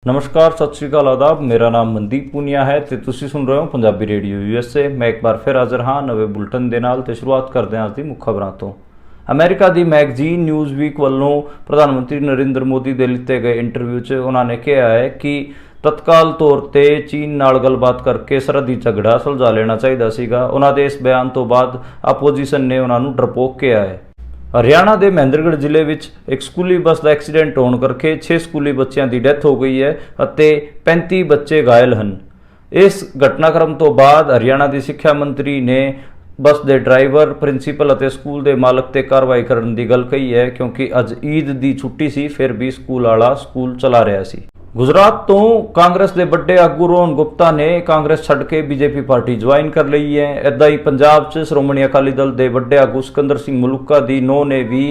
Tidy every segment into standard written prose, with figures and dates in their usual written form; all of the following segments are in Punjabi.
नमस्कार, सत श्री अकाल, आदाब। मेरा नाम मनदीप पूनिया है ਤੇ ਤੁਸੀਂ ਸੁਣ ਰਹੇ ਹੋ ਪੰਜਾਬੀ ਰੇਡੀਓ USA। ਮੈਂ ਇੱਕ ਵਾਰ ਫਿਰ ਹਾਜ਼ਰ ਹਾਂ ਨਵੇਂ ਬੁਲਟਨ ਦੇ ਨਾਲ ਤੇ ਸ਼ੁਰੂਆਤ ਕਰਦੇ ਹਾਂ ਅੱਜ ਦੀ ਮੁੱਖ ਖਬਰਾਂ ਤੋਂ। ਅਮਰੀਕਾ ਦੀ ਮੈਗਜ਼ੀਨ ਨਿਊਜ਼ਵੀਕ ਵੱਲੋਂ ਪ੍ਰਧਾਨ ਮੰਤਰੀ ਨਰਿੰਦਰ ਮੋਦੀ ਦੇ ਲਿੱਤੇ ਗਏ ਇੰਟਰਵਿਊ 'ਚ ਉਹਨਾਂ ਨੇ ਕਿਹਾ ਹੈ ਕਿ ਤਤਕਾਲ ਤੌਰ ਤੇ ਚੀਨ ਨਾਲ ਗੱਲਬਾਤ ਕਰਕੇ ਸਰਹੱਦੀ ਝਗੜਾ ਸੁਲਝਾ ਲੈਣਾ ਚਾਹੀਦਾ ਸੀਗਾ। ਉਹਨਾਂ ਦੇ ਇਸ ਬਿਆਨ ਤੋਂ ਬਾਅਦ ਆਪੋਜੀਸ਼ਨ ਨੇ ਉਹਨਾਂ ਨੂੰ ਡਰਪੋਕ ਕਿਹਾ ਹੈ। हरियाणा के महेंद्रगढ़ जिले में एक स्कूली बस का एक्सीडेंट होने करके 6 स्कूली बच्चों की डेथ हो गई है और 35 बच्चे घायल हैं। इस घटनाक्रम तो बाद हरियाणा की सिक्ख्या मंत्री ने बस के ड्राइवर, प्रिंसीपल और स्कूल के मालक ते कार्रवाई करने की गल कही है, क्योंकि अज ईद की छुट्टी सी, फिर भी स्कूल वाला स्कूल चला रहा सी। गुजरात तो कांग्रेस के बड़े आगू रोहन गुप्ता ने कांग्रेस छड़ के बीजेपी पार्टी ज्वाइन कर ली है। इदा ही पंजाब च श्रोमणी अकाली दल के बड़े आगू सिकंदर सिंह मलूका की नूह ने भी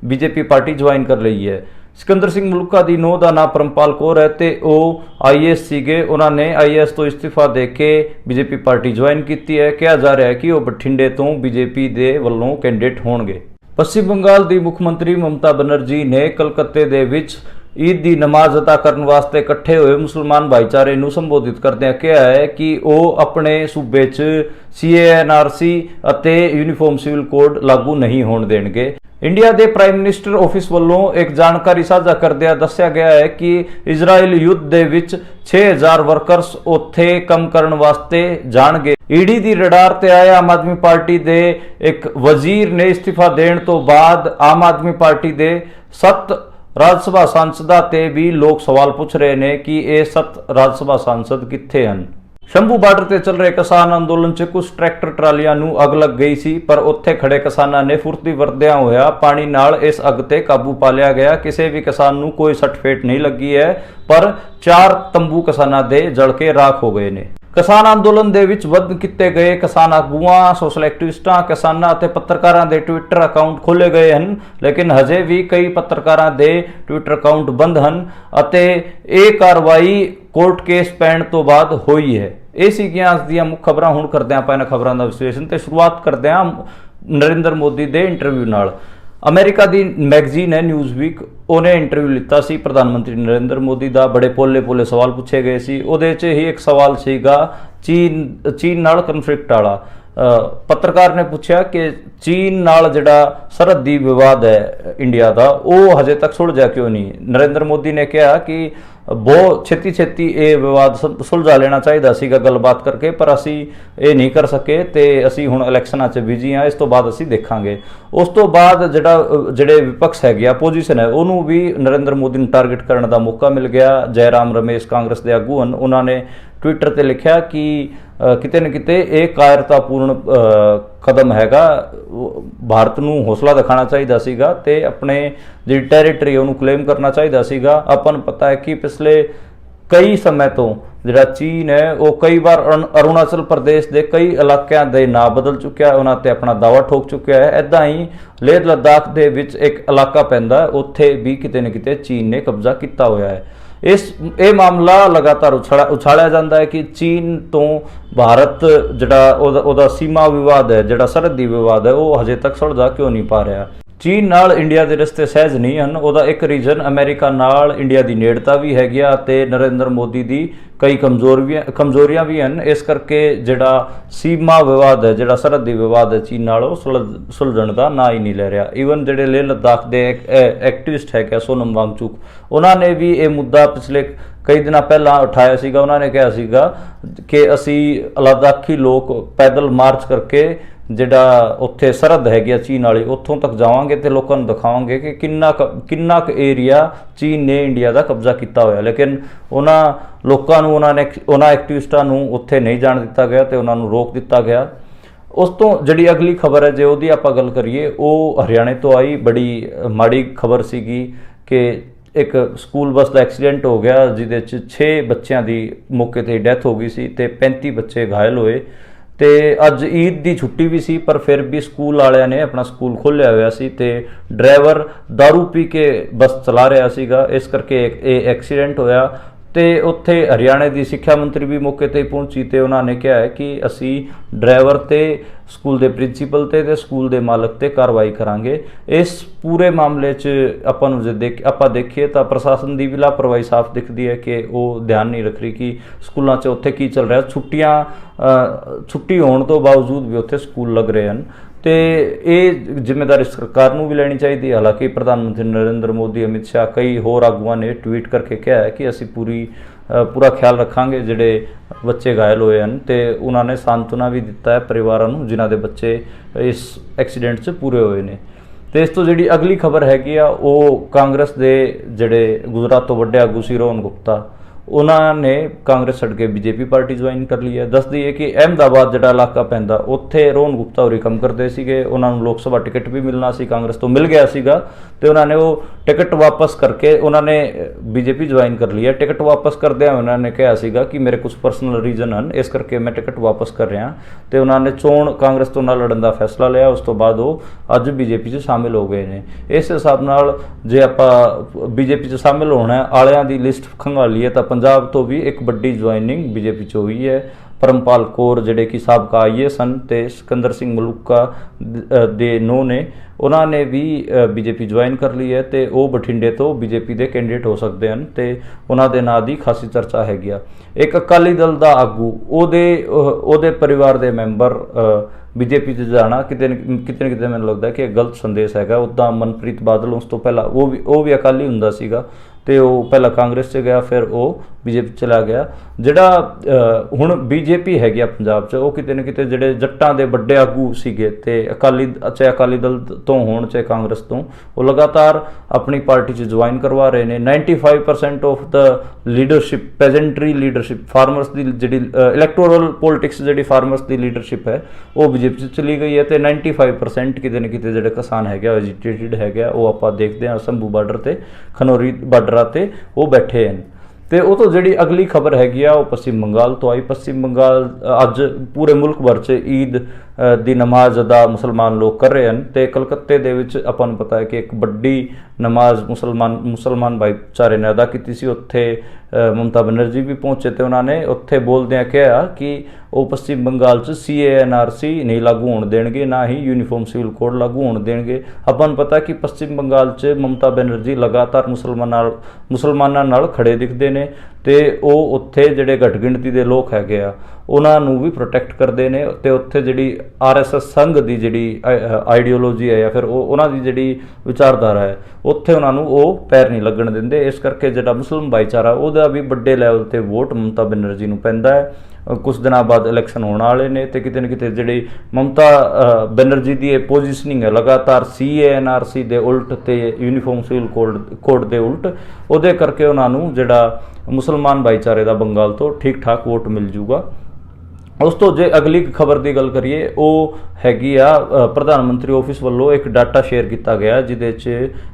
बीजेपी पार्टी ज्वाइन कर ली है। सिकंदर सिंह मलूका की नूह का नाम परमपाल कौर है तो वह IAS सीगे। उन्होंने IAS तो इस्तीफा दे के बीजेपी पार्टी ज्वाइन की है। कहा जा रहा है कि वह बठिंडे तो बीजेपी के वलों कैंडिडेट होंगे। पश्चिम बंगाल की मुख्यमंत्री ममता बनर्जी ने कलकत्ते दे विच ईद की नमाज अदा करने वास्ते इकट्ठे हुए मुसलमान भाईचारे नूं संबोधित करदਿਆਂ कहा है कि वह अपने सूबे च CANRC ਅਤੇ यूनीफॉर्म सिविल कोड लागू नहीं होने देंगे। इंडिया के प्राइम मिनिस्टर ऑफिस वालों एक जानकारी साझा करदਿਆਂ दस्या गया है कि इजराइल युद्ध दे विच 6000 वर्करस उत्थे कम करने वास्ते जाणगे। ईडी की रडार ते आए आम आदमी पार्टी के एक वजीर ने इस्तीफा देने तो बाद आम आदमी पार्टी के 7 राज सभा सांसदा ते भी लोग सवाल पूछ रहे ने कि ये 7 राज सभा सांसद कित्थे हैं। शंभू बार्डर ते चल रहे किसान अंदोलन च कुछ ट्रैक्टर ट्रालियां नूं अग लग गई सी, पर उत्थे खड़े किसानां ने फुर्ती वरदियां होया पानी नाल इस अग ते काबू पा लिया गया। किसी भी किसान नूं कोई सट फेट नहीं लगी है, पर 4 तंबू किसानां दे जल के राख हो गए ने। किसान अंदोलन दे विच वध किते गए किसान आगूआं, सोशल एक्टिविस्टां, किसानां ते पत्रकारां दे ट्विटर अकाउंट खोले गए हैं, लेकिन हजे भी कई पत्रकारां दे ट्विटर अकाउंट बंद हैं अते ये कार्रवाई कोर्ट केस पैण तो बाद हुई है। ये सीगियां अज दीयां मुख खबरां। हुण करदे आपां इन्हां खबरां दा विश्लेषण ते शुरुआत करदे हां नरेंद्र मोदी दे इंटरव्यू नाल। अमेरिका की मैगजीन है न्यूज़वीक, उन्हें इंटरव्यू लिता सी प्रधानमंत्री नरेंद्र मोदी का। बड़े पोले पोले सवाल पूछे गए सी। उहदे च ही एक सवाल सीगा चीन नाल कन्फ्लिक्ट वाला। पत्रकार ने पूछा कि चीन नाल जिहड़ा सरहदी विवाद है इंडिया का, वो हजे तक सुलझा क्यों नहीं। नरेंद्र मोदी ने कहा कि बहुत छेती ये विवाद सुलझा लेना चाहिए सीगा गलबात करके, पर असी ये नहीं कर सके तो असी हुण इलैक्शनां च बिजी हाँ, इस तो बाद असी देखांगे। उस तो बाद जिहड़े विपक्ष है अपोजिशन है उन्होंने भी नरेंद्र मोदी नूं टारगेट करने का मौका मिल गया। जयराम रमेश कांग्रेस के आगू हैं, उन्होंने ट्विटर पर लिखा कि किते न किते एक कायरतापूर्ण कदम हैगा, भारत नूं हौसला दिखाना चाहिए सीगा ते अपने जी टैरेटरी उन्होंने क्लेम करना चाहिए सीगा। अपन पता है कि पिछले कई समय तो जिहड़ा चीन है वो कई बार अरुणाचल प्रदेश के कई इलाकों के ना बदल चुका है, उन्होंने अपना दावा ठोक चुका है। इदा ही लेह लद्दाख के विच एक इलाका पैंदा है, उत्थे भी किते न किते चीन ने कब्जा किया हुआ है। ये मामला लगातार उछालिया जाता है कि चीन तो भारत जिहड़ा सीमा विवाद है, जिहड़ा सरहदी विवाद है, वो हजे तक सुलझा क्यों नहीं पा रहा। चीन नाल इंडिया के रिश्ते सहज नहीं हैं। उहदा एक रीजन अमेरिका नाल इंडिया की नेड़ता भी हैगी ते नरेंद्र मोदी की कई कमजोरियां भी हैं। इस करके जिहड़ा सीमा विवाद है, जिहड़ा सरहदी विवाद है चीन नाल सुलझण का ना ही नहीं ले रहा। ईवन जिहड़े लेह लद्दाख के एक्टिविस्ट है सोनम वांगचुक, उन्होंने भी ये मुद्दा पिछले कई दिन पहला उठाया सीगा। उन्होंने कहा सीगा कि असी लद्दाखी लोग पैदल मार्च करके जिहड़ा उत्थे सरहद हैगी चीन वाली उत्थों तक जावांगे तो लोगों को दिखावांगे कि किन्ना एरिया चीन ने इंडिया का कब्जा किया हुआ। लेकिन उन्होंने लोगों उन्होंने एक्टिविस्टां नूं उत्थे नहीं जाण दिता गया तो उन्होंने रोक दिता गया। उस तो जिहड़ी अगली खबर है जे उहदी आपां गल करिए, वो हरियाणे तो आई। बड़ी माड़ी खबर सीगी कि एक स्कूल बस का एक्सीडेंट हो गया जिहदे 6 बच्चों की मौके पर डेथ हो गई सी ते 35 बच्चे घायल होए। तो अज ईद की छुट्टी भी सी, पर फिर भी स्कूल वालियां ने अपना स्कूल खोलिया हुआ सी ते ड्राइवर दारू पी के बस चला रहा सीगा, इस करके एक एक्सीडेंट होया। ਤੇ ਉੱਥੇ ਹਰਿਆਣੇ ਦੀ ਸਿੱਖਿਆ ਮੰਤਰੀ ਵੀ ਮੌਕੇ ਤੇ ਪਹੁੰਚੀ ਤੇ ਉਹਨਾਂ ਨੇ ਕਿਹਾ ਹੈ ਕਿ ਅਸੀਂ ਡਰਾਈਵਰ ਤੇ ਸਕੂਲ ਦੇ ਪ੍ਰਿੰਸੀਪਲ ਤੇ ਸਕੂਲ ਦੇ ਮਾਲਕ ਤੇ ਕਾਰਵਾਈ ਕਰਾਂਗੇ। ਇਸ ਪੂਰੇ ਮਾਮਲੇ 'ਚ ਆਪਾਂ ਨੂੰ ਜੇ ਆਪਾਂ ਦੇਖੀਏ ਤਾਂ ਪ੍ਰਸ਼ਾਸਨ ਦੀ ਵੀ ਲਾਪਰਵਾਹੀ ਸਾਫ਼ ਦਿਖਦੀ ਹੈ ਕਿ ਉਹ ਧਿਆਨ ਨਹੀਂ ਰੱਖ ਰਹੀ ਕਿ ਸਕੂਲਾਂ 'ਚ ਉੱਥੇ ਕੀ ਚੱਲ ਰਿਹਾ। ਛੁੱਟੀ ਹੋਣ ਤੋਂ ਬਾਵਜੂਦ ਵੀ ਉੱਥੇ ਸਕੂਲ ਲੱਗ ਰਹੇ ਹਨ ਤੇ ਇਹ ਜ਼ਿੰਮੇਵਾਰੀ ਸਰਕਾਰ ਨੂੰ ਵੀ ਲੈਣੀ ਚਾਹੀਦੀ ਹੈ। ਹਾਲਾਂਕਿ ਪ੍ਰਧਾਨ ਮੰਤਰੀ ਨਰਿੰਦਰ ਮੋਦੀ, ਅਮਿਤ ਸ਼ਾਹ, ਕਈ ਹੋਰ ਆਗੂਆਂ ਨੇ ਟਵੀਟ ਕਰਕੇ ਕਿਹਾ ਹੈ ਕਿ ਅਸੀਂ ਪੂਰਾ ਖਿਆਲ ਰੱਖਾਂਗੇ ਜਿਹੜੇ ਬੱਚੇ ਘਾਇਲ ਹੋਏ ਹਨ ਤੇ ਉਹਨਾਂ ਨੇ ਸਾਂਤਵਨਾ ਵੀ ਦਿੱਤਾ ਹੈ ਪਰਿਵਾਰਾਂ ਨੂੰ ਜਿਨ੍ਹਾਂ ਦੇ ਬੱਚੇ ਇਸ ਐਕਸੀਡੈਂਟ 'ਚ ਪੂਰੇ ਹੋਏ ਨੇ। ਤੇ ਇਸ ਤੋਂ ਜਿਹੜੀ ਅਗਲੀ ਖਬਰ ਹੈਗੀ ਆ ਉਹ ਕਾਂਗਰਸ ਦੇ ਜਿਹੜੇ ਗੁਜਰਾਤ ਤੋਂ ਵੱਡੇ ਆਗੂ ਸੀ ਰੋਹਨ ਗੁਪਤਾ, ਉਹਨਾਂ ਨੇ ਕਾਂਗਰਸ ਛੱਡ ਕੇ ਬੀਜੇਪੀ ਪਾਰਟੀ ਜੁਆਇਨ ਕਰ ਲਈ ਹੈ। ਦੱਸਦੀ ਹੈ ਕਿ ਅਹਿਮਦਾਬਾਦ ਜਿਹੜਾ ਇਲਾਕਾ ਪੈਂਦਾ ਉੱਥੇ ਰੋਹਨ ਗੁਪਤਾ ਹੋਰੀ ਕੰਮ ਕਰਦੇ ਸੀਗੇ, ਉਹਨਾਂ ਨੂੰ ਲੋਕ ਸਭਾ ਟਿਕਟ ਵੀ ਮਿਲਣਾ ਸੀ, ਕਾਂਗਰਸ ਤੋਂ ਮਿਲ ਗਿਆ ਸੀਗਾ ਤੇ ਉਹਨਾਂ ਨੇ ਉਹ ਟਿਕਟ ਵਾਪਸ ਕਰਕੇ ਉਹਨਾਂ ਨੇ ਬੀਜੇਪੀ ਜੁਆਇਨ ਕਰ ਲਈ ਹੈ। ਟਿਕਟ ਵਾਪਸ ਕਰਦਿਆਂ ਉਹਨਾਂ ਨੇ ਕਿਹਾ ਸੀਗਾ ਕਿ ਮੇਰੇ ਕੁਝ ਪਰਸਨਲ ਰੀਜ਼ਨ ਹਨ, ਇਸ ਕਰਕੇ ਮੈਂ ਟਿਕਟ ਵਾਪਸ ਕਰ ਰਿਹਾ ਤੇ ਉਹਨਾਂ ਨੇ ਚੋਣ ਕਾਂਗਰਸ ਤੋਂ ਨਾਲ ਲੜਨ ਦਾ ਫੈਸਲਾ ਲਿਆ। ਉਸ ਤੋਂ ਬਾਅਦ ਉਹ ਅੱਜ ਬੀਜੇਪੀ 'ਚ ਸ਼ਾਮਿਲ ਹੋ ਗਏ ਨੇ। ਇਸ ਹਿਸਾਬ ਨਾਲ ਜੇ ਆਪਾਂ ਬੀਜੇਪੀ 'ਚ ਸ਼ਾਮਿਲ ਹੋਣਾ ਵਾਲਿਆਂ ਦੀ ਲਿਸਟ ਖੰਗਾਲੀਏ ਤਾਂ ਪੰਜਾਬ ਤੋਂ ਵੀ ਇੱਕ ਵੱਡੀ ਜੁਆਇਨਿੰਗ ਬੀਜੇਪੀ 'ਚ ਹੋਈ ਹੈ। ਪਰਮਪਾਲ ਕੌਰ ਜਿਹੜੇ ਕਿ ਸਾਬਕਾ ਆਈਏਐਸ ਹਨ ਤੇ ਸਿਕੰਦਰ ਸਿੰਘ ਮਲੂਕਾ ਦੇ ਨੂੰਹ ਨੇ, ਉਹਨਾਂ ਨੇ ਵੀ ਬੀਜੇਪੀ ਜੁਆਇਨ ਕਰ ਲਈ ਹੈ ਤੇ ਉਹ ਬਠਿੰਡੇ ਤੋਂ ਬੀਜੇਪੀ ਦੇ ਕੈਂਡੀਡੇਟ ਹੋ ਸਕਦੇ ਹਨ ਤੇ ਉਹਨਾਂ ਦੇ ਨਾਂ ਦੀ ਖਾਸੀ ਚਰਚਾ ਹੈਗੀ ਆ। ਇੱਕ ਅਕਾਲੀ ਦਲ ਦਾ ਆਗੂ, ਉਹਦੇ ਪਰਿਵਾਰ ਦੇ ਮੈਂਬਰ ਬੀਜੇਪੀ 'ਚ ਜਾਣਾ ਕਿਤੇ ਨਾ ਕਿਤੇ ਮੈਨੂੰ ਲੱਗਦਾ ਕਿ ਇਹ ਗਲਤ ਸੰਦੇਸ਼ ਹੈਗਾ। ਉੱਦਾਂ ਮਨਪ੍ਰੀਤ ਬਾਦਲ ਉਸ ਤੋਂ ਪਹਿਲਾਂ ਉਹ ਵੀ ਅਕਾਲੀ ਹੁੰਦਾ ਸੀਗਾ ਤੇ ਉਹ ਪਹਿਲਾਂ ਕਾਂਗਰਸ 'ਚ ਗਿਆ, ਫਿਰ ਉਹ ਬੀਜੇਪੀ ਚਲਾ ਗਿਆ। ਜਿਹੜਾ ਹੁਣ ਬੀਜੇਪੀ ਹੈਗੀ ਆ ਪੰਜਾਬ 'ਚ, ਉਹ ਕਿਤੇ ਨਾ ਕਿਤੇ ਜਿਹੜੇ ਜੱਟਾਂ ਦੇ ਵੱਡੇ ਆਗੂ ਸੀਗੇ ਤੇ ਚਾਹੇ ਅਕਾਲੀ ਦਲ ਤੋਂ ਹੋਣ ਚਾਹੇ ਕਾਂਗਰਸ ਤੋਂ, ਉਹ ਲਗਾਤਾਰ ਆਪਣੀ ਪਾਰਟੀ 'ਚ ਜੁਆਇਨ ਕਰਵਾ ਰਹੇ ਨੇ। 95% of the leadership, peasantry leadership, farmers ਦੀ ਜਿਹੜੀ ਇਲੈਕਟੋਰਲ ਪੋਲਿਟਿਕਸ ਜਿਹੜੀ ਫਾਰਮਰਸ ਦੀ ਲੀਡਰਸ਼ਿਪ ਹੈ ਉਹ ਬੀਜੇਪੀ 'ਚ ਚਲੀ ਗਈ ਹੈ ਤੇ 95% ਕਿਤੇ ਨਾ ਕਿਤੇ ਜਿਹੜੇ ਕਿਸਾਨ ਹੈਗੇ ਆ, ਐਜੀਟੇਟਿਡ ਹੈਗੇ ਆ, ਉਹ ਆਪਾਂ ਦੇਖਦੇ ਹਾਂ ਸੰਭੂ ਬਾਰਡਰ ਤੇ ਖਨੌਰੀ ਬਾਰਡਰਾਂ ਤੇ ਉਹ ਬੈਠੇ ਹਨ। ਤੇ ਉਹ ਤੋਂ ਜਿਹੜੀ ਅਗਲੀ ਖਬਰ ਹੈਗੀ ਆ ਉਹ ਪੱਛਮੀ ਬੰਗਾਲ ਤੋਂ ਆਈ। ਪੱਛਮੀ ਬੰਗਾਲ ਅੱਜ ਪੂਰੇ ਮੁਲਕ ਭਰ 'ਚ ਈਦ ਦੀ ਨਮਾਜ਼ ਅਦਾ ਮੁਸਲਮਾਨ ਲੋਕ ਕਰ ਰਹੇ ਹਨ ਤੇ ਕਲਕੱਤੇ ਦੇ ਵਿੱਚ ਆਪਾਂ ਨੂੰ ਪਤਾ ਹੈ ਕਿ ਇੱਕ ਵੱਡੀ ਨਮਾਜ਼ ਮੁਸਲਮਾਨ ਭਾਈਚਾਰੇ ਨੇ ਅਦਾ ਕੀਤੀ ਸੀ। ਉੱਥੇ ਮਮਤਾ ਬੈਨਰਜੀ ਵੀ ਪਹੁੰਚੇ ਤੇ ਉਹਨਾਂ ਨੇ ਉੱਥੇ ਬੋਲਦਿਆਂ ਕਿਹਾ ਕਿ ਉਹ ਪੱਛਮੀ ਬੰਗਾਲ 'ਚ CANRC ਨਹੀਂ ਲਾਗੂ ਹੋਣ ਦੇਣਗੇ, ਨਾ ਹੀ ਯੂਨੀਫਾਰਮ ਸਿਵਲ ਕੋਡ ਲਾਗੂ ਹੋਣ ਦੇਣਗੇ। ਆਪਾਂ ਨੂੰ ਪਤਾ ਕਿ ਪੱਛਮੀ ਬੰਗਾਲ 'ਚ ਮਮਤਾ ਬੈਨਰਜੀ ਲਗਾਤਾਰ ਮੁਸਲਮਾਨਾਂ ਨਾਲ ਖੜੇ ਦਿਖਦੇ ਨੇ ਤੇ ਉਹ ਉੱਥੇ ਜਿਹੜੇ ਘੱਟ ਗਿਣਤੀ ਦੇ ਲੋਕ ਹੈਗੇ ਆ ਉਹਨਾਂ ਨੂੰ ਵੀ ਪ੍ਰੋਟੈਕਟ ਕਰਦੇ ਨੇ ਤੇ ਉੱਥੇ ਜਿਹੜੀ RSS ਸੰਘ ਦੀ ਜਿਹੜੀ ਆਈਡੀਓਲੋਜੀ ਹੈ ਜਾਂ ਫਿਰ ਉਹਨਾਂ ਦੀ ਜਿਹੜੀ ਵਿਚਾਰਧਾਰਾ ਹੈ ਉੱਥੇ ਉਹਨਾਂ ਨੂੰ ਉਹ ਪੈਰ ਨਹੀਂ ਲੱਗਣ ਦਿੰਦੇ। ਇਸ ਕਰਕੇ ਜਿਹੜਾ ਮੁਸਲਿਮ ਭਾਈਚਾਰਾ ਉਹਦਾ ਵੀ ਵੱਡੇ ਲੈਵਲ ਤੇ ਵੋਟ ਮਮਤਾ ਬੈਨਰਜੀ ਨੂੰ ਪੈਂਦਾ ਹੈ। ਕੁਝ ਦਿਨਾਂ ਬਾਅਦ ਇਲੈਕਸ਼ਨ ਹੋਣ ਵਾਲੇ ਨੇ ਤੇ ਕਿਤੇ ਨਾ ਕਿਤੇ ਜਿਹੜੀ ਮਮਤਾ ਬੈਨਰਜੀ ਦੀ ਇਹ ਪੋਜੀਸ਼ਨਿੰਗ ਹੈ ਲਗਾਤਾਰ CANRC ਦੇ ਉਲਟ ਤੇ ਯੂਨੀਫਾਰਮ ਸਿਵਲ ਕੋਡ ਦੇ ਉਲਟ, ਉਹਦੇ ਕਰਕੇ ਉਹਨਾਂ ਨੂੰ ਜਿਹੜਾ ਮੁਸਲਮਾਨ ਭਾਈਚਾਰੇ ਦਾ ਬੰਗਾਲ ਤੋਂ ਠੀਕ ਠਾਕ ਵੋਟ ਮਿਲ ਜੂਗਾ। ਉਸ ਤੋਂ ਜੇ ਅਗਲੀ ਖਬਰ ਦੀ ਗੱਲ ਕਰੀਏ ਉਹ ਹੈਗੀ ਆ ਪ੍ਰਧਾਨ ਮੰਤਰੀ ਆਫਿਸ ਵੱਲੋਂ ਇੱਕ ਡਾਟਾ ਸ਼ੇਅਰ ਕੀਤਾ ਗਿਆ ਜਿਹਦੇ 'ਚ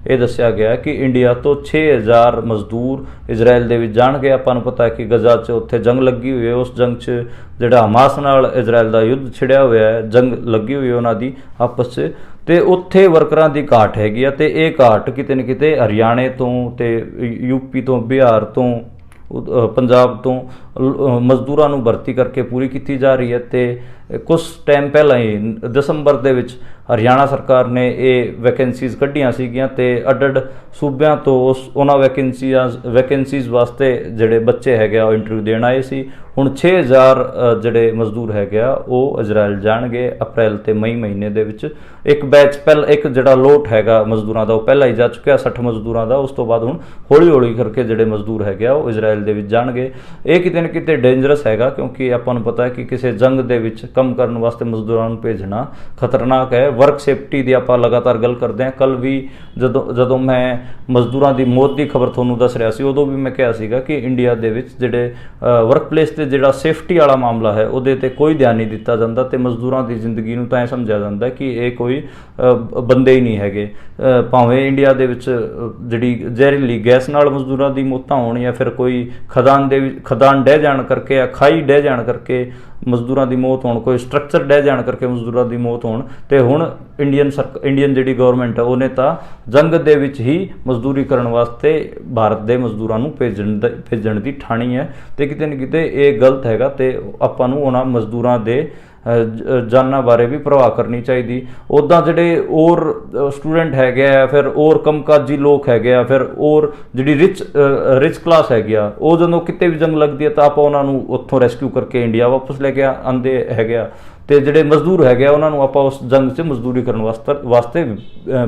ਇਹ ਦੱਸਿਆ ਗਿਆ ਕਿ ਇੰਡੀਆ ਤੋਂ 6000 ਮਜ਼ਦੂਰ ਇਜ਼ਰਾਈਲ ਦੇ ਵਿੱਚ ਜਾਣਗੇ। ਆਪਾਂ ਨੂੰ ਪਤਾ ਹੈ ਕਿ ਗਜ਼ਾ 'ਚ ਉੱਥੇ ਜੰਗ ਲੱਗੀ ਹੋਈ ਹੈ, ਉਸ ਜੰਗ 'ਚ ਜਿਹੜਾ ਹਮਾਸ ਨਾਲ ਇਜ਼ਰਾਈਲ ਦਾ ਯੁੱਧ ਛਿੜਿਆ ਹੋਇਆ ਹੈ, ਜੰਗ ਲੱਗੀ ਹੋਈ ਹੈ ਉਹਨਾਂ ਦੀ ਆਪਸ 'ਚ, ਤੇ ਉੱਥੇ ਵਰਕਰਾਂ ਦੀ ਘਾਟ ਹੈਗੀ ਆ ਤੇ ਇਹ ਘਾਟ ਕਿਤੇ ਨਾ ਕਿਤੇ ਹਰਿਆਣੇ ਤੋਂ ਤੇ UP ਤੋਂ, ਬਿਹਾਰ ਤੋਂ, ਪੰਜਾਬ ਤੋਂ ਮਜ਼ਦੂਰਾਂ ਨੂੰ ਭਰਤੀ ਕਰਕੇ ਪੂਰੀ ਕੀਤੀ ਜਾ ਰਹੀ ਹੈ। ਤੇ ਕੁਝ ਟਾਈਮ ਪਹਿਲਾਂ ਹੀ ਦਸੰਬਰ ਦੇ ਵਿੱਚ ਹਰਿਆਣਾ ਸਰਕਾਰ ਨੇ ਇਹ ਵੈਕੈਂਸੀਜ਼ ਕੱਢੀਆਂ ਸੀਗੀਆਂ ਤੇ ਅੱਡ ਸੂਬਿਆਂ ਤੋਂ ਉਹਨਾਂ ਵੈਕੈਂਸੀਜ਼ ਵਾਸਤੇ ਜਿਹੜੇ ਬੱਚੇ ਹੈਗੇ ਆ ਉਹ ਇੰਟਰਵਿਊ ਦੇਣ ਆਏ ਸੀ। ਹੁਣ 6000 ਜਿਹੜੇ ਮਜ਼ਦੂਰ ਹੈਗੇ ਆ ਉਹ ਇਜ਼ਰਾਈਲ ਜਾਣਗੇ ਅਪ੍ਰੈਲ ਤੇ ਮਈ ਮਹੀਨੇ ਦੇ ਵਿੱਚ। ਇੱਕ ਬੈਚ ਪਹਿਲਾਂ, ਇੱਕ ਜਿਹੜਾ ਲੋਟ ਹੈਗਾ ਮਜ਼ਦੂਰਾਂ ਦਾ ਉਹ ਪਹਿਲਾਂ ਹੀ ਜਾ ਚੁੱਕਿਆ 60 ਮਜ਼ਦੂਰਾਂ ਦਾ। ਉਸ ਤੋਂ ਬਾਅਦ ਹੁਣ ਹੌਲੀ ਕਰਕੇ ਜਿਹੜੇ ਮਜ਼ਦੂਰ ਹੈਗੇ ਆ ਉਹ ਇਜ਼ਰਾਈਲ ਦੇ ਵਿੱਚ ਜਾਣਗੇ। ਇਹ ਕਿਤੇ ਨਾ ਕਿਤੇ ਡੇਂਜਰਸ ਹੈਗਾ ਕਿਉਂਕਿ ਆਪਾਂ ਨੂੰ ਪਤਾ ਹੈ ਕਿ ਕਿਸੇ ਜੰਗ ਦੇ ਵਿੱਚ ਕੰਮ ਕਰਨ ਵਾਸਤੇ ਮਜ਼ਦੂਰਾਂ ਨੂੰ ਭੇਜਣਾ ਖਤਰਨਾਕ ਹੈ। ਵਰਕ ਸੇਫਟੀ ਦੀ ਆਪਾਂ ਲਗਾਤਾਰ ਗੱਲ ਕਰਦੇ ਹਾਂ। ਕੱਲ ਵੀ ਜਦੋਂ ਮੈਂ ਮਜ਼ਦੂਰਾਂ ਦੀ ਮੌਤ ਦੀ ਖਬਰ ਤੁਹਾਨੂੰ ਦੱਸ ਰਿਹਾ ਸੀ ਉਦੋਂ ਵੀ ਮੈਂ ਕਿਹਾ ਸੀਗਾ ਕਿ ਇੰਡੀਆ ਦੇ ਵਿੱਚ ਜਿਹੜੇ ਵਰਕ ਪਲੇਸ ਤੇ ਜਿਹੜਾ ਸੇਫਟੀ ਵਾਲਾ ਮਾਮਲਾ ਹੈ ਉਹਦੇ ਤੇ ਕੋਈ ਧਿਆਨ ਨਹੀਂ ਦਿੱਤਾ ਜਾਂਦਾ ਤੇ ਮਜ਼ਦੂਰਾਂ ਦੀ ਜ਼ਿੰਦਗੀ ਨੂੰ ਤਾਂ ਇਹ ਸਮਝਿਆ ਜਾਂਦਾ ਕਿ ਇਹ ਕੋਈ ਬੰਦੇ ਹੀ ਨਹੀਂ ਹੈਗੇ। ਭਾਵੇਂ ਇੰਡੀਆ ਦੇ ਵਿੱਚ ਜਿਹੜੀ ਜ਼ਹਿਰੀਲੀ ਗੈਸ ਨਾਲ ਮਜ਼ਦੂਰਾਂ ਦੀ ਮੌਤਾਂ ਹੋਣ ਜਾਂ ਫਿਰ ਕੋਈ ਖਦਾਨ ਡਹਿ ਜਾਣ ਕਰਕੇ ਜਾਂ ਖਾਈ ਡਹਿ ਜਾਣ ਕਰਕੇ ਮਜ਼ਦੂਰਾਂ ਦੀ ਮੌਤ ਹੋਣ, ਕੋਈ ਸਟਰਕਚਰ ਡਹਿ ਜਾਣ ਕਰਕੇ ਮਜ਼ਦੂਰਾਂ ਦੀ ਮੌਤ ਹੋਣ, ਤੇ ਹੁਣ ਇੰਡੀਅਨ ਜਿਹੜੀ ਗਵਰਨਮੈਂਟ ਹੈ ਉਹਨੇ ਤਾਂ ਜੰਗ ਦੇ ਵਿੱਚ ਹੀ ਮਜ਼ਦੂਰੀ ਕਰਨ ਵਾਸਤੇ ਭਾਰਤ ਦੇ ਮਜ਼ਦੂਰਾਂ ਨੂੰ ਭੇਜਣ ਦੀ ਠਾਣੀ ਹੈ, ਤੇ ਕਿਤੇ ਨਾ ਕਿਤੇ ਇਹ ਗਲਤ ਹੈਗਾ। ਤੇ ਆਪਾਂ ਨੂੰ ਉਹਨਾਂ ਮਜ਼ਦੂਰਾਂ ਦੇ ਜਾਨਾਂ ਬਾਰੇ ਵੀ ਪ੍ਰਵਾਹ ਕਰਨੀ ਚਾਹੀਦੀ। ਉੱਦਾਂ ਜਿਹੜੇ ਹੋਰ ਸਟੂਡੈਂਟ ਹੈਗੇ ਆ, ਫਿਰ ਹੋਰ ਕੰਮਕਾਜੀ ਲੋਕ ਹੈਗੇ ਆ, ਫਿਰ ਹੋਰ ਜਿਹੜੀ ਰਿਚ ਕਲਾਸ ਹੈਗੀ ਆ, ਉਹ ਜਦੋਂ ਕਿਤੇ ਵੀ ਜੰਗ ਲੱਗਦੀ ਹੈ ਤਾਂ ਆਪਾਂ ਉਹਨਾਂ ਨੂੰ ਉੱਥੋਂ ਰੈਸਕਿਊ ਕਰਕੇ ਇੰਡੀਆ ਵਾਪਸ ਲੈ ਕੇ ਆਉਂਦੇ ਹੈਗੇ ਆ, ਤੇ ਜਿਹੜੇ ਮਜ਼ਦੂਰ ਹੈਗੇ ਆ ਉਹਨਾਂ ਨੂੰ ਆਪਾਂ ਉਸ ਜੰਗ 'ਚ ਮਜ਼ਦੂਰੀ ਕਰਨ ਵਾਸਤੇ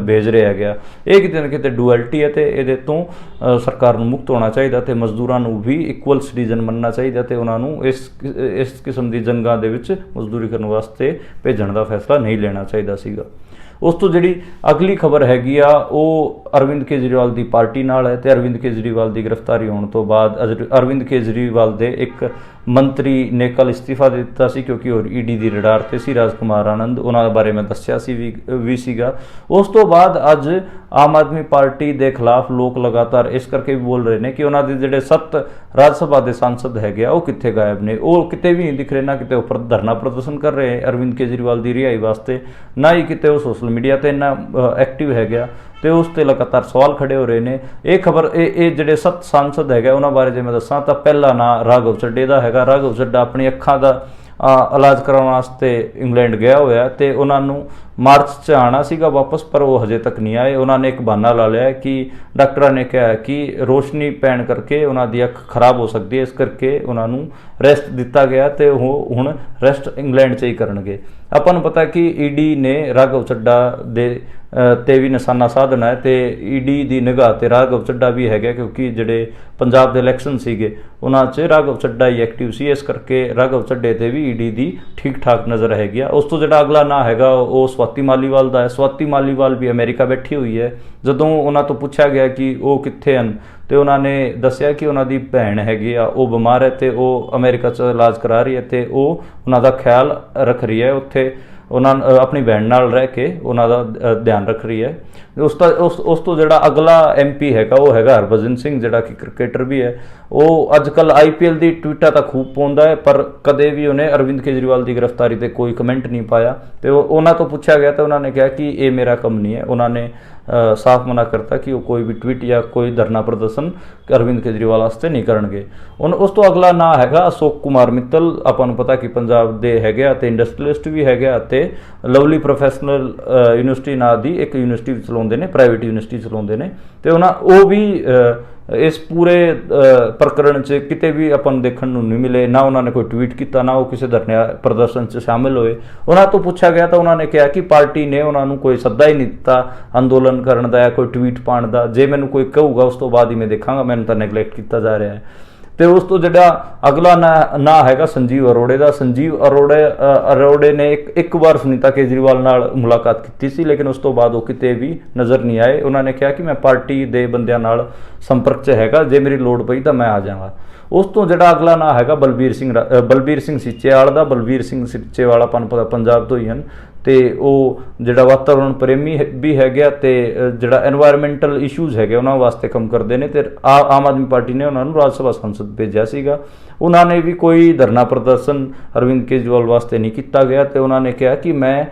ਭੇਜ ਰਹੇ ਹੈਗੇ ਆ। ਇਹ ਕਿਤੇ ਨਾ ਕਿਤੇ ਡੂਐਲਿਟੀ ਹੈ, ਤੇ ਇਹਦੇ ਤੋਂ ਸਰਕਾਰ ਨੂੰ ਮੁਕਤ ਹੋਣਾ ਚਾਹੀਦਾ, ਤੇ ਮਜ਼ਦੂਰਾਂ ਨੂੰ ਵੀ ਇਕੁਅਲ ਸਿਟੀਜ਼ਨ ਮੰਨਣਾ ਚਾਹੀਦਾ, ਤੇ ਉਹਨਾਂ ਨੂੰ ਇਸ ਕਿਸਮ ਦੀ ਜੰਗਾਂ ਦੇ ਵਿੱਚ ਮਜ਼ਦੂਰੀ ਕਰਨ ਵਾਸਤੇ ਭੇਜਣ ਦਾ ਫੈਸਲਾ ਨਹੀਂ ਲੈਣਾ ਚਾਹੀਦਾ ਸੀਗਾ। ਉਸ ਤੋਂ ਜਿਹੜੀ ਅਗਲੀ ਖਬਰ ਹੈਗੀ ਆ ਉਹ ਅਰਵਿੰਦ ਕੇਜਰੀਵਾਲ ਦੀ ਪਾਰਟੀ ਨਾਲ ਹੈ, ਤੇ ਅਰਵਿੰਦ ਕੇਜਰੀਵਾਲ ਦੀ ਗ੍ਰਿਫਤਾਰੀ ਹੋਣ ਤੋਂ ਬਾਅਦ ਅਰਵਿੰਦ ਕੇਜਰੀਵਾਲ ਦੇ ਇੱਕ ਮੰਤਰੀ ਨੇ ਕੱਲ੍ਹ ਇਸਤੀਫਾ ਦੇ ਦਿੱਤਾ ਸੀ, ਕਿਉਂਕਿ ਉਹ ਈਡੀ ਦੀ ਰਡਾਰ 'ਤੇ ਸੀ। ਰਾਜਕੁਮਾਰ ਆਨੰਦ, ਉਹਨਾਂ ਬਾਰੇ ਮੈਂ ਦੱਸਿਆ ਸੀ ਵੀ ਸੀਗਾ। ਉਸ ਤੋਂ ਬਾਅਦ ਅੱਜ ਆਮ ਆਦਮੀ ਪਾਰਟੀ ਦੇ ਖਿਲਾਫ ਲੋਕ ਲਗਾਤਾਰ ਇਸ ਕਰਕੇ ਵੀ ਬੋਲ ਰਹੇ ਨੇ ਕਿ ਉਹਨਾਂ ਦੇ ਜਿਹੜੇ 7 ਰਾਜ ਸਭਾ ਦੇ ਸਾਂਸਦ ਹੈਗੇ ਆ ਉਹ ਕਿੱਥੇ ਗਾਇਬ ਨੇ, ਉਹ ਕਿਤੇ ਵੀ ਨਹੀਂ ਦਿਖ ਰਹੇ। ਨਾ ਕਿਤੇ ਉਹ ਧਰਨਾ ਪ੍ਰਦਰਸ਼ਨ ਕਰ ਰਹੇ ਅਰਵਿੰਦ ਕੇਜਰੀਵਾਲ ਦੀ ਰਿਹਾਈ ਵਾਸਤੇ, ਨਾ ਹੀ ਕਿਤੇ ਉਹ ਸੋਸ਼ਲ ਮੀਡੀਆ 'ਤੇ ਇੰਨਾ ਐਕਟਿਵ ਹੈਗੇ ਆ, ਤੇ ਉਸ 'ਤੇ ਲਗਾਤਾਰ ਸਵਾਲ ਖੜੇ ਹੋ ਰਹੇ ਨੇ। ਇਹ ਖਬਰ ਇਹ ਜਿਹੜੇ 7 ਸਾਂਸਦ ਹੈਗੇ ਉਹਨਾਂ ਬਾਰੇ ਜੇ ਮੈਂ ਦੱਸਾਂ ਤਾਂ ਪਹਿਲਾ ਨਾਂ ਰਾਘਵ ਚੱਡੇ ਦਾ ਹੈਗਾ। ਰਾਘਵ ਚੱਡਾ ਆਪਣੀ ਅੱਖਾਂ ਦਾ ਇਲਾਜ ਕਰਾਉਣ ਵਾਸਤੇ ਇੰਗਲੈਂਡ ਗਿਆ ਹੋਇਆ, ਤੇ ਉਹਨਾਂ ਨੂੰ ਮਾਰਚ 'ਚ ਆਉਣਾ ਸੀਗਾ ਵਾਪਸ, ਪਰ ਉਹ ਹਜੇ ਤੱਕ ਨਹੀਂ ਆਏ। ਉਹਨਾਂ ਨੇ ਇੱਕ ਬਹਾਨਾ ਲਾ ਲਿਆ ਕਿ ਡਾਕਟਰਾਂ ਨੇ ਕਿਹਾ ਕਿ ਰੋਸ਼ਨੀ ਪੈਣ ਕਰਕੇ ਉਹਨਾਂ ਦੀ ਅੱਖ ਖਰਾਬ ਹੋ ਸਕਦੀ ਹੈ, ਇਸ ਕਰਕੇ ਉਹਨਾਂ ਨੂੰ ਰੈਸਟ ਦਿੱਤਾ ਗਿਆ, ਤੇ ਉਹ ਹੁਣ ਰੈਸਟ ਇੰਗਲੈਂਡ 'ਚ ਹੀ ਕਰਨਗੇ। ਆਪਾਂ ਨੂੰ ਪਤਾ ਕਿ ਈਡੀ ਨੇ ਰਾਘਵ ਚੱਡਾ ਦੇ ਤੇ ਵੀ ਨਿਸ਼ਾਨਾ ਸਾਧਨਾ ਹੈ, ਤੇ ਈਡੀ ਦੀ ਨਿਗਾਹ ਤੇ ਰਾਘਵ ਚੱਡਾ ਵੀ ਹੈਗਾ, ਕਿਉਂਕਿ ਜਿਹੜੇ ਪੰਜਾਬ ਦੇ ਇਲੈਕਸ਼ਨ ਸੀਗੇ ਉਹਨਾਂ 'ਚ ਰਾਘਵ ਚੱਡਾ ਹੀ ਐਕਟਿਵ ਸੀ, ਇਸ ਕਰਕੇ ਰਾਘਵ ਚੱਡੇ ਤੇ ਵੀ ਈਡੀ ਦੀ ਠੀਕ ਠਾਕ ਨਜ਼ਰ ਹੈਗੀ ਆ। ਉਸ ਤੋਂ ਜਿਹੜਾ ਅਗਲਾ ਨਾਂ ਹੈਗਾ ਉਹ ਸਵਾਤੀ ਮਾਲੀਵਾਲ ਦਾ ਹੈ। ਸਵਾਤੀ ਮਾਲੀਵਾਲ ਵੀ ਅਮਰੀਕਾ ਬੈਠੀ ਹੋਈ ਹੈ। ਜਦੋਂ ਉਹਨਾਂ ਤੋਂ ਪੁੱਛਿਆ ਗਿਆ ਕਿ ਉਹ ਕਿੱਥੇ ਹਨ, ਤੇ ਉਹਨਾਂ ਨੇ ਦੱਸਿਆ ਕਿ ਉਹਨਾਂ ਦੀ ਭੈਣ ਹੈਗੀ ਆ, ਉਹ ਬਿਮਾਰ ਹੈ, ਤੇ ਉਹ ਅਮਰੀਕਾ 'ਚ ਇਲਾਜ ਕਰਾ ਰਹੀ ਹੈ, ਤੇ ਉਹ ਉਹਨਾਂ ਦਾ ਖਿਆਲ ਰੱਖ ਰਹੀ ਹੈ, ਉੱਥੇ ਉਹਨਾਂ ਆਪਣੀ ਭੈਣ ਨਾਲ ਰਹਿ ਕੇ ਉਹਨਾਂ ਦਾ ਧਿਆਨ ਰੱਖ ਰਹੀ ਹੈ। ਉਸ ਤੋਂ ਜਿਹੜਾ ਅਗਲਾ MP ਹੈਗਾ ਉਹ ਹੈਗਾ ਹਰਭਜਨ ਸਿੰਘ, ਜਿਹੜਾ ਕਿ ਕ੍ਰਿਕਟਰ ਵੀ ਹੈ। ਉਹ ਅੱਜ ਕੱਲ੍ਹ IPL ਦੀ ਟਵੀਟਾਂ ਤਾਂ ਖੂਬ ਪਾਉਂਦਾ ਹੈ, ਪਰ ਕਦੇ ਵੀ ਉਹਨੇ ਅਰਵਿੰਦ ਕੇਜਰੀਵਾਲ ਦੀ ਗ੍ਰਿਫਤਾਰੀ 'ਤੇ ਕੋਈ ਕਮੈਂਟ ਨਹੀਂ ਪਾਇਆ, ਤੇ ਉਹਨਾਂ ਤੋਂ ਪੁੱਛਿਆ ਗਿਆ ਤਾਂ ਉਹਨਾਂ ਨੇ ਕਿਹਾ ਕਿ ਇਹ ਮੇਰਾ ਕੰਮ ਨਹੀਂ ਹੈ। ਉਹਨਾਂ ਨੇ ਸਾਫ਼ ਮਨਾ ਕਰਤਾ ਕਿ ਉਹ ਕੋਈ ਵੀ ਟਵੀਟ ਜਾਂ ਕੋਈ ਧਰਨਾ ਪ੍ਰਦਰਸ਼ਨ ਅਰਵਿੰਦ ਕੇਜਰੀਵਾਲ ਵਾਸਤੇ ਨਹੀਂ ਕਰਨਗੇ। ਹੁਣ ਉਸ ਤੋਂ ਅਗਲਾ ਨਾਂ ਹੈਗਾ ਅਸ਼ੋਕ ਕੁਮਾਰ ਮਿੱਤਲ। ਆਪਾਂ ਨੂੰ ਪਤਾ ਕਿ ਪੰਜਾਬ ਦੇ ਹੈਗੇ ਆ, ਤੇ ਇੰਡਸਟਰੀਅਲਿਸਟ ਵੀ ਹੈਗੇ ਆ, ਤੇ ਲਵਲੀ ਪ੍ਰੋਫੈਸ਼ਨਲ ਯੂਨੀਵਰਸਿਟੀ ਨਾਂ ਦੀ ਇੱਕ ਯੂਨੀਵਰਸਿਟੀ ਚਲਾਉਂਦੇ ਨੇ, ਪ੍ਰਾਈਵੇਟ ਯੂਨੀਵਰਸਿਟੀ ਚਲਾਉਂਦੇ ਨੇ, ਤੇ ਉਹ ਵੀ ਇਸ ਪੂਰੇ ਪ੍ਰਕਰਣ 'ਚ ਕਿਤੇ ਵੀ ਆਪਾਂ ਨੂੰ ਦੇਖਣ ਨੂੰ ਨਹੀਂ ਮਿਲੇ। ਨਾ ਉਹਨਾਂ ਨੇ ਕੋਈ ਟਵੀਟ ਕੀਤਾ, ਨਾ ਉਹ ਕਿਸੇ ਧਰਨੇ ਪ੍ਰਦਰਸ਼ਨ 'ਚ ਸ਼ਾਮਿਲ ਹੋਏ। ਉਹਨਾਂ ਤੋਂ ਪੁੱਛਿਆ ਗਿਆ ਤਾਂ ਉਹਨਾਂ ਨੇ ਕਿਹਾ ਕਿ ਪਾਰਟੀ ਨੇ ਉਹਨਾਂ ਨੂੰ ਕੋਈ ਸੱਦਾ ਹੀ ਨਹੀਂ ਦਿੱਤਾ ਅੰਦੋਲਨ ਕਰਨ ਦਾ ਜਾਂ ਕੋਈ ਟਵੀਟ ਪਾਉਣ ਦਾ। ਜੇ ਮੈਨੂੰ ਕੋਈ ਕਹੂਗਾ ਉਸ ਤੋਂ ਬਾਅਦ ਹੀ ਮੈਂ ਦੇਖਾਂਗਾ, ਮੈਨੂੰ ਤਾਂ ਨੈਗਲੈਕਟ ਕੀਤਾ ਜਾ ਰਿਹਾ ਹੈ। ਤੇ ਉਸ ਤੋਂ ਜਿਹੜਾ ਅਗਲਾ ਨਾਂ ਹੈਗਾ ਸੰਜੀਵ ਅਰੋੜੇ ਦਾ। ਸੰਜੀਵ ਅਰੋੜੇ ਨੇ ਇੱਕ ਵਾਰ ਸੁਨੀਤਾ ਕੇਜਰੀਵਾਲ ਨਾਲ ਮੁਲਾਕਾਤ ਕੀਤੀ ਸੀ, ਲੇਕਿਨ ਉਸ ਤੋਂ ਬਾਅਦ ਉਹ ਕਿਤੇ ਵੀ ਨਜ਼ਰ ਨਹੀਂ ਆਏ। ਉਹਨਾਂ ਨੇ ਕਿਹਾ ਕਿ ਮੈਂ ਪਾਰਟੀ ਦੇ ਬੰਦਿਆਂ ਨਾਲ ਸੰਪਰਕ 'ਚ ਹੈਗਾ, ਜੇ ਮੇਰੀ ਲੋੜ ਪਈ ਤਾਂ ਮੈਂ ਆ ਜਾਵਾਂਗਾ। ਉਸ ਤੋਂ ਜਿਹੜਾ ਅਗਲਾ ਨਾਂ ਹੈਗਾ ਬਲਬੀਰ ਸਿੰਘ ਸੀਚੇਵਾਲ ਦਾ। ਬਲਬੀਰ ਸਿੰਘ ਸੀਚੇਵਾਲ ਆਪਾਂ ਨੂੰ ਪਤਾ ਪੰਜਾਬ ਤੋਂ ਹੀ ਹਨ, ਤੇ ਉਹ ਜਿਹੜਾ ਵਾਤਾਵਰਣ ਪ੍ਰੇਮੀ ਵੀ ਹੈਗੇ ਆ, ਤੇ ਜਿਹੜਾ ਐਨਵਾਇਰਮੈਂਟਲ ਇਸ਼ੂਜ਼ ਹੈਗੇ ਉਹਨਾਂ ਵਾਸਤੇ ਕੰਮ ਕਰਦੇ ਨੇ, ਤੇ ਆਮ ਆਦਮੀ ਪਾਰਟੀ ਨੇ ਉਹਨਾਂ ਨੂੰ ਰਾਜ ਸਭਾ ਸੰਸਦ ਭੇਜਿਆ ਸੀਗਾ। ਉਹਨਾਂ ਨੇ ਵੀ ਕੋਈ ਧਰਨਾ ਪ੍ਰਦਰਸ਼ਨ ਅਰਵਿੰਦ ਕੇਜਰੀਵਾਲ ਵਾਸਤੇ ਨਹੀਂ ਕੀਤਾ ਗਿਆ, ਤੇ ਉਹਨਾਂ ਨੇ ਕਿਹਾ ਕਿ ਮੈਂ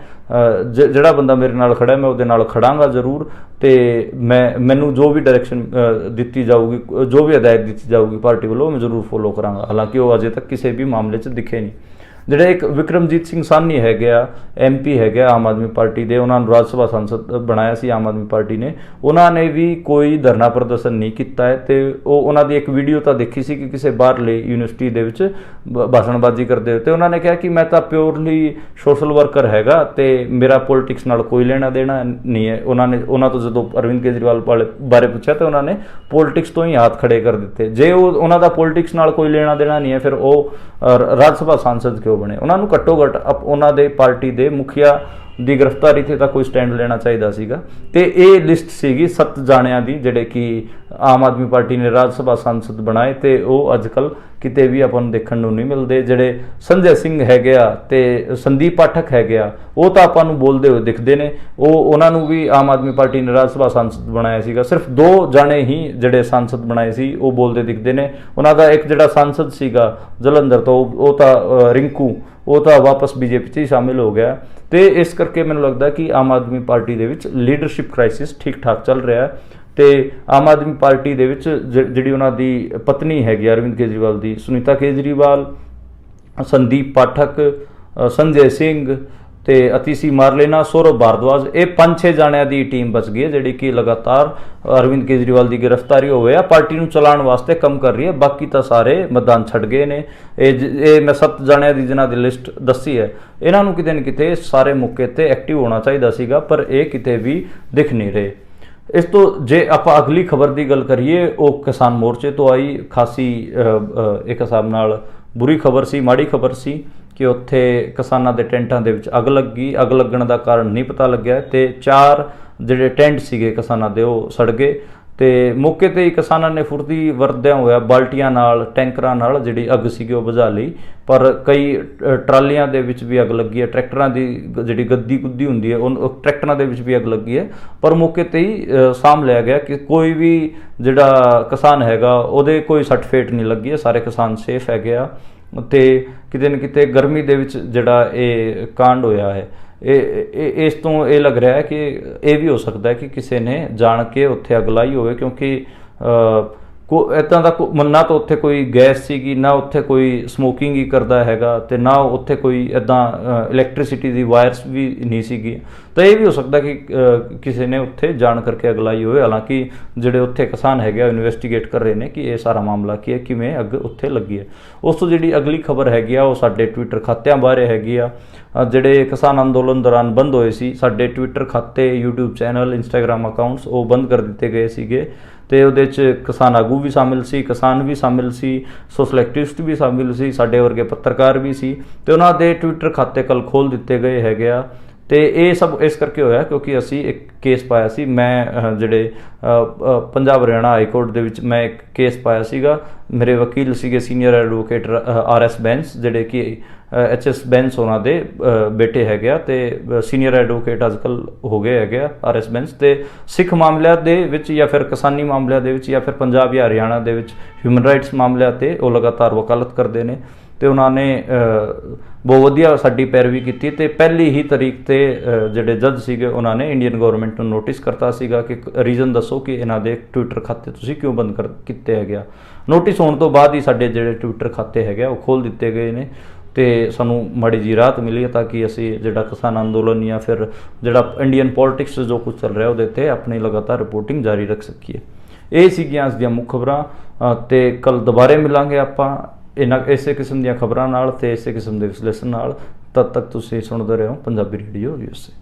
ਜਿਹੜਾ ਬੰਦਾ ਮੇਰੇ ਨਾਲ ਖੜਾ ਮੈਂ ਉਹਦੇ ਨਾਲ ਖੜਾਂਗਾ ਜ਼ਰੂਰ, ਤੇ ਮੈਨੂੰ ਜੋ ਵੀ ਡਾਇਰੈਕਸ਼ਨ ਦਿੱਤੀ ਜਾਊਗੀ, ਜੋ ਵੀ ਹਦਾਇਤ ਦਿੱਤੀ ਜਾਊਗੀ ਪਾਰਟੀ ਵੱਲੋਂ, ਮੈਂ ਜ਼ਰੂਰ ਫੋਲੋ ਕਰਾਂਗਾ। ਹਾਲਾਂਕਿ ਉਹ ਅਜੇ ਤੱਕ ਕਿਸੇ ਵੀ ਮਾਮਲੇ 'ਚ ਦਿਖੇ ਨਹੀਂ। ਜਿਹੜੇ ਇੱਕ ਵਿਕਰਮਜੀਤ ਸਿੰਘ ਸਾਹਨੀ ਹੈਗੇ ਆ, MP ਹੈਗੇ ਆਮ ਆਦਮੀ ਪਾਰਟੀ ਦੇ, ਉਹਨਾਂ ਨੂੰ ਰਾਜ ਸਭਾ ਸੰਸਦ ਬਣਾਇਆ ਸੀ ਆਮ ਆਦਮੀ ਪਾਰਟੀ ਨੇ। ਉਹਨਾਂ ਨੇ ਵੀ ਕੋਈ ਧਰਨਾ ਪ੍ਰਦਰਸ਼ਨ ਨਹੀਂ ਕੀਤਾ ਹੈ, ਤੇ ਉਹਨਾਂ ਦੀ ਇੱਕ ਵੀਡੀਓ ਤਾਂ ਦੇਖੀ ਸੀ ਕਿ ਕਿਸੇ ਬਾਹਰਲੀ ਯੂਨੀਵਰਸਿਟੀ ਦੇ ਵਿੱਚ ਭਾਸ਼ਣਬਾਜ਼ੀ ਕਰਦੇ ਹੋਏ, ਤੇ ਉਹਨਾਂ ਨੇ ਕਿਹਾ ਕਿ ਮੈਂ ਤਾਂ ਪਿਓਰਲੀ ਸੋਸ਼ਲ ਵਰਕਰ ਹੈਗਾ, ਤੇ ਮੇਰਾ ਪੋਲੀਟਿਕਸ ਨਾਲ ਕੋਈ ਲੈਣਾ ਦੇਣਾ ਨਹੀਂ ਹੈ। ਉਹਨਾਂ ਤੋਂ ਜਦੋਂ ਅਰਵਿੰਦ ਕੇਜਰੀਵਾਲ ਬਾਰੇ ਪੁੱਛਿਆ ਤਾਂ ਉਹਨਾਂ ਨੇ ਪੋਲੀਟਿਕਸ ਤੋਂ ਹੀ ਹੱਥ ਖੜੇ ਕਰ ਦਿੱਤੇ। ਜੇ ਉਹਨਾਂ ਦਾ ਪੋਲੀਟਿਕਸ ਨਾਲ ਕੋਈ ਲੈਣਾ ਦੇਣਾ ਨਹੀਂ ਹੈ, ਫਿਰ ਉਹ ਰਾਜ ਸਭਾ ਸਾਂਸਦ ਕਿਉਂ ਬਣੇ? ਉਹਨਾਂ ਨੂੰ ਘੱਟੋ ਘੱਟ ਉਹਨਾਂ ਦੇ ਪਾਰਟੀ ਦੇ ਮੁਖੀਆ ਦੀ ਗ੍ਰਿਫਤਾਰੀ ਤੇ ਤਾਂ ਕੋਈ ਸਟੈਂਡ ਲੈਣਾ ਚਾਹੀਦਾ ਸੀਗਾ। ਤੇ ਇਹ ਲਿਸਟ ਸੀਗੀ 7 ਜਾਣਿਆਂ ਦੀ ਜਿਹੜੇ ਕਿ ਆਮ ਆਦਮੀ ਪਾਰਟੀ ਨੇ ਰਾਜ ਸਭਾ ਸੰਸਦ ਬਣਾਏ, ਤੇ ਉਹ ਅੱਜ ਕੱਲ੍ਹ ਕਿਤੇ ਵੀ ਆਪਾਂ ਨੂੰ ਦੇਖਣ ਨੂੰ ਨਹੀਂ ਮਿਲਦੇ। ਜਿਹੜੇ ਸੰਜੇ ਸਿੰਘ ਹੈਗੇ ਆ ਤੇ ਸੰਦੀਪ ਪਾਠਕ ਹੈਗੇ ਆ, ਉਹ ਤਾਂ ਆਪਾਂ ਨੂੰ ਬੋਲਦੇ ਹੋਏ ਦਿਖਦੇ ਨੇ। ਉਹਨਾਂ ਨੂੰ ਵੀ ਆਮ ਆਦਮੀ ਪਾਰਟੀ ਨੇ ਰਾਜ ਸਭਾ ਸੰਸਦ ਬਣਾਇਆ ਸੀਗਾ। ਸਿਰਫ 2 ਜਾਣੇ ਹੀ ਜਿਹੜੇ ਸੰਸਦ ਬਣਾਏ ਸੀ ਉਹ ਬੋਲਦੇ ਦਿਖਦੇ ਨੇ। ਉਹਨਾਂ ਦਾ ਇੱਕ ਜਿਹੜਾ ਸੰਸਦ ਸੀਗਾ ਜਲੰਧਰ ਤੋਂ, ਉਹ ਤਾਂ ਰਿੰਕੂ, ਉਹ ਤਾਂ ਵਾਪਸ ਬੀਜੇਪੀ 'ਚ ਹੀ ਸ਼ਾਮਿਲ ਹੋ ਗਿਆ। ਤੇ ਇਸ ਕਰਕੇ ਮੈਨੂੰ ਲੱਗਦਾ ਕਿ ਆਮ ਆਦਮੀ ਪਾਰਟੀ ਦੇ ਵਿੱਚ ਲੀਡਰਸ਼ਿਪ ਕ੍ਰਾਈਸਿਸ ਠੀਕ ਠਾਕ ਚੱਲ ਰਿਹਾ ਹੈ। ਤੇ ਆਮ ਆਦਮੀ ਪਾਰਟੀ ਦੇ ਵਿੱਚ ਜਿਹੜੀ ਉਹਨਾਂ ਦੀ ਪਤਨੀ ਹੈਗੀ ਅਰਵਿੰਦ ਕੇਜਰੀਵਾਲ ਦੀ, ਸੁਨੀਤਾ ਕੇਜਰੀਵਾਲ, ਸੰਦੀਪ ਪਾਠਕ, ਸੰਜੇ ਸਿੰਘ ਤੇ ਅਤੀਸ਼ੀ ਮਾਰਲੇਨਾ, ਸੌਰਵ ਭਾਰਦਵਾਜ, ਇਹ 5-6 ਜਾਣਿਆਂ ਦੀ ਟੀਮ ਬਚ ਗਈ ਹੈ ਜਿਹੜੀ ਕਿ ਲਗਾਤਾਰ ਅਰਵਿੰਦ ਕੇਜਰੀਵਾਲ ਦੀ ਗ੍ਰਿਫਤਾਰੀ ਹੋਵੇ ਆ ਪਾਰਟੀ ਨੂੰ ਚਲਾਉਣ ਵਾਸਤੇ ਕੰਮ ਕਰ ਰਹੀ ਹੈ। ਬਾਕੀ ਤਾਂ ਸਾਰੇ ਮੈਦਾਨ ਛੱਡ ਗਏ ਨੇ। ਇਹ ਮੈਂ 7 ਜਾਣਿਆਂ ਦੀ ਜਿਨ੍ਹਾਂ ਦੀ ਲਿਸਟ ਦੱਸੀ ਹੈ, ਇਹਨਾਂ ਨੂੰ ਕਿਤੇ ਨਾ ਕਿਤੇ ਸਾਰੇ ਮੌਕੇ ਤੇ ਐਕਟਿਵ ਹੋਣਾ ਚਾਹੀਦਾ ਸੀਗਾ, ਪਰ ਇਹ ਕਿਤੇ ਵੀ ਦਿਖ ਨਹੀਂ ਰਹੇ। ਇਸ ਤੋਂ ਜੇ ਆਪਾਂ ਅਗਲੀ ਖਬਰ ਦੀ ਗੱਲ ਕਰੀਏ, ਉਹ ਕਿਸਾਨ ਮੋਰਚੇ ਤੋਂ ਆਈ। ਖਾਸੀ ਇੱਕ ਹਿਸਾਬ ਨਾਲ ਬੁਰੀ ਖਬਰ ਸੀ, ਮਾੜੀ ਖਬਰ ਸੀ ਕਿ ਉੱਥੇ ਕਿਸਾਨਾਂ ਦੇ ਟੈਂਟਾਂ ਦੇ ਵਿੱਚ ਅੱਗ ਲੱਗੀ। ਅੱਗ ਲੱਗਣ ਦਾ ਕਾਰਨ ਨਹੀਂ ਪਤਾ ਲੱਗਿਆ ਤੇ 4 ਜਿਹੜੇ ਟੈਂਟ ਸੀਗੇ ਕਿਸਾਨਾਂ ਦੇ ਉਹ ਸੜ ਗਏ। ਤੇ ਮੌਕੇ ਤੇ ਹੀ ਕਿਸਾਨਾਂ ਨੇ ਫੁਰਤੀ ਵਰਤਦਿਆਂ ਹੋਇਆ ਬਾਲਟੀਆਂ ਨਾਲ, ਟੈਂਕਰਾਂ ਨਾਲ ਜਿਹੜੀ ਅੱਗ ਸੀਗੀ ਉਹ ਬੁਝਾ ਲਈ, ਪਰ ਕਈ ਟਰਾਲੀਆਂ ਦੇ ਵਿੱਚ ਵੀ ਅੱਗ ਲੱਗੀ ਹੈ। ਟਰੈਕਟਰਾਂ ਦੀ ਜਿਹੜੀ ਗੱਦੀ ਗੁੱਦੀ ਹੁੰਦੀ ਹੈ ਉਹ ਟਰੈਕਟਰਾਂ ਦੇ ਵਿੱਚ ਵੀ ਅੱਗ ਲੱਗੀ ਹੈ, ਪਰ ਮੌਕੇ ਤੇ ਹੀ ਸਾਂਭ ਲਿਆ ਗਿਆ ਕਿ ਕੋਈ ਵੀ ਜਿਹੜਾ ਕਿਸਾਨ ਹੈਗਾ ਉਹਦੇ ਕੋਈ ਸੱਟ ਫੇਟ ਨਹੀਂ ਲੱਗੀ ਹੈ, ਸਾਰੇ ਕਿਸਾਨ ਸੇਫ ਹੈਗੇ ਆ। ਤੇ ਕਿਤੇ ਨਾ ਕਿਤੇ ਗਰਮੀ ਦੇ ਵਿੱਚ ਜਿਹੜਾ ਇਹ ਕਾਂਡ ਹੋਇਆ ਹੈ, ਇਸ ਤੋਂ ਇਹ ਲੱਗ ਰਿਹਾ ਹੈ ਕਿ ਇਹ ਵੀ ਹੋ ਸਕਦਾ ਹੈ ਕਿ ਕਿਸੇ ਨੇ ਜਾਣ ਕੇ ਉੱਥੇ ਅੱਗ ਲਾਈ ਹੋਵੇ, ਕਿਉਂਕਿ ਇੱਦਾਂ ਦਾ ਨਾ ਤਾਂ ਉੱਥੇ ਕੋਈ ਗੈਸ ਸੀਗੀ, ਨਾ ਉੱਥੇ ਕੋਈ ਸਮੋਕਿੰਗ ਹੀ ਕਰਦਾ ਹੈਗਾ, ਤੇ ਨਾ ਉੱਥੇ ਕੋਈ ਇੱਦਾਂ ਇਲੈਕਟ੍ਰੀਸਿਟੀ ਦੀ ਵਾਇਰਸ ਵੀ ਨਹੀਂ ਸੀਗੀ। ਤਾਂ ਇਹ ਵੀ ਹੋ ਸਕਦਾ ਕਿ ਕਿਸੇ ਨੇ ਉੱਥੇ ਜਾਣ ਕਰਕੇ ਅੱਗ ਲਾਈ ਹੋਵੇ। ਹਾਲਾਂਕਿ ਜਿਹੜੇ ਉੱਥੇ ਕਿਸਾਨ ਹੈਗੇ ਆ ਇਨਵੈਸਟੀਗੇਟ ਕਰ ਰਹੇ ਨੇ ਕਿ ਇਹ ਸਾਰਾ ਮਾਮਲਾ ਕੀ ਹੈ, ਕਿਵੇਂ ਅੱਗ ਉੱਥੇ ਲੱਗੀ ਹੈ। ਉਸ ਤੋਂ ਜਿਹੜੀ ਅਗਲੀ ਖਬਰ ਹੈਗੀ ਆ ਉਹ ਸਾਡੇ ਟਵਿੱਟਰ ਖਾਤਿਆਂ ਬਾਰੇ ਹੈਗੀ ਆ। ਜਿਹੜੇ ਕਿਸਾਨ ਅੰਦੋਲਨ ਦੌਰਾਨ ਬੰਦ ਹੋਏ ਸੀ ਸਾਡੇ ਟਵਿੱਟਰ ਖਾਤੇ, YouTube ਚੈਨਲ, ਇੰਸਟਾਗ੍ਰਾਮ ਅਕਾਊਂਟਸ, ਉਹ ਬੰਦ ਕਰ ਦਿੱਤੇ ਗਏ ਸੀਗੇ। ਤੇ ਉਹਦੇ 'ਚ ਕਿਸਾਨ ਆਗੂ ਵੀ ਸ਼ਾਮਿਲ ਸੀ, ਕਿਸਾਨ ਵੀ ਸ਼ਾਮਿਲ ਸੀ, ਸੋਸ਼ਲ ਐਕਟਿਵਿਸਟ ਵੀ ਸ਼ਾਮਿਲ ਸੀ, ਸਾਡੇ ਵਰਗੇ ਪੱਤਰਕਾਰ ਵੀ ਸੀ, ਤੇ ਉਹਨਾਂ ਦੇ ਟਵਿੱਟਰ ਖਾਤੇ ਕੱਲ੍ਹ ਖੋਲ੍ਹ ਦਿੱਤੇ ਗਏ ਹੈਗੇ ਆ। ਤੇ ਇਹ ਸਭ ਇਸ ਕਰਕੇ ਹੋਇਆ ਕਿਉਂਕਿ ਅਸੀਂ ਇੱਕ ਕੇਸ ਪਾਇਆ ਸੀ। ਮੈਂ ਜਿਹੜੇ ਪੰਜਾਬ ਹਰਿਆਣਾ ਹਾਈ ਕੋਰਟ ਦੇ ਵਿੱਚ ਮੈਂ ਇੱਕ ਕੇਸ ਪਾਇਆ ਸੀਗਾ। ਮੇਰੇ ਵਕੀਲ ਸੀਗੇ ਸੀਨੀਅਰ ਐਡਵੋਕੇਟ RS ਬੈਂਸ, ਜਿਹੜੇ ਕਿ HS ਬੈਂਸ ਉਹਨਾਂ ਦੇ ਬੇਟੇ ਹੈਗੇ ਆ, ਤੇ ਸੀਨੀਅਰ ਐਡਵੋਕੇਟ ਅੱਜ ਕੱਲ੍ਹ ਹੋ ਗਏ ਹੈਗੇ ਆ RS ਬੈਂਸ। ਤੇ ਸਿੱਖ ਮਾਮਲਿਆਂ ਦੇ ਵਿੱਚ ਜਾਂ ਫਿਰ ਕਿਸਾਨੀ ਮਾਮਲਿਆਂ ਦੇ ਵਿੱਚ ਜਾਂ ਫਿਰ ਪੰਜਾਬ ਜਾਂ ਹਰਿਆਣਾ ਦੇ ਵਿੱਚ ਹਿਊਮਨ ਰਾਈਟਸ ਮਾਮਲਿਆਂ 'ਤੇ ਉਹ ਲਗਾਤਾਰ ਵਕਾਲਤ ਕਰਦੇ ਨੇ। ਤੇ ਉਹਨਾਂ ਨੇ ਬਹੁਤ ਵਧੀਆ ਸਾਡੀ ਪੈਰਵੀ ਕੀਤੀ ਤੇ ਪਹਿਲੀ ਹੀ ਤਰੀਕ ਤੇ ਜਿਹੜੇ ਜੱਜ ਸੀਗੇ ਉਹਨਾਂ ਨੇ ਇੰਡੀਅਨ ਗਵਰਨਮੈਂਟ ਨੂੰ ਨੋਟਿਸ ਕਰਤਾ ਸੀਗਾ ਕਿ ਰੀਜ਼ਨ ਦੱਸੋ ਕਿ ਇਹਨਾਂ ਦੇ ਟਵਿੱਟਰ ਖਾਤੇ ਤੁਸੀਂ ਕਿਉਂ ਬੰਦ ਕੀਤੇ ਹੈਗੇ ਆ। ਨੋਟਿਸ ਹੋਣ ਤੋਂ ਬਾਅਦ ਹੀ ਸਾਡੇ ਜਿਹੜੇ ਟਵਿੱਟਰ ਖਾਤੇ ਹੈਗੇ ਉਹ ਖੋਲ੍ਹ ਦਿੱਤੇ ਗਏ ਨੇ ਤੇ ਸਾਨੂੰ ਮਾੜੀ ਜਿਹੀ ਰਾਹਤ ਮਿਲੀ ਤਾਂ ਕਿ ਅਸੀਂ ਜਿਹੜਾ ਕਿਸਾਨ ਅੰਦੋਲਨ ਜਾਂ ਫਿਰ ਜਿਹੜਾ ਇੰਡੀਅਨ ਪੋਲਿਟਿਕਸ ਜੋ ਕੁਝ ਚੱਲ ਰਿਹਾ ਉਹਦੇ 'ਤੇ ਆਪਣੀ ਲਗਾਤਾਰ ਰਿਪੋਰਟਿੰਗ ਜਾਰੀ ਰੱਖ ਸਕੀਏ। ਇਹ ਸੀਗੀਆਂ ਅੱਜ ਦੀਆਂ ਮੁੱਖ ਖਬਰਾਂ ਤੇ ਕੱਲ੍ਹ ਦੁਬਾਰੇ ਮਿਲਾਂਗੇ ਆਪਾਂ ਇਸੇ ਕਿਸਮ ਦੀਆਂ ਖਬਰਾਂ ਨਾਲ ਤੇ ਇਸੇ ਕਿਸਮ ਦੇ ਵਿਸ਼ਲੇਸ਼ਣ ਨਾਲ। ਤਦ ਤੱਕ ਤੁਸੀਂ ਸੁਣਦੇ ਰਹੋ ਪੰਜਾਬੀ ਰੇਡੀਓ USA।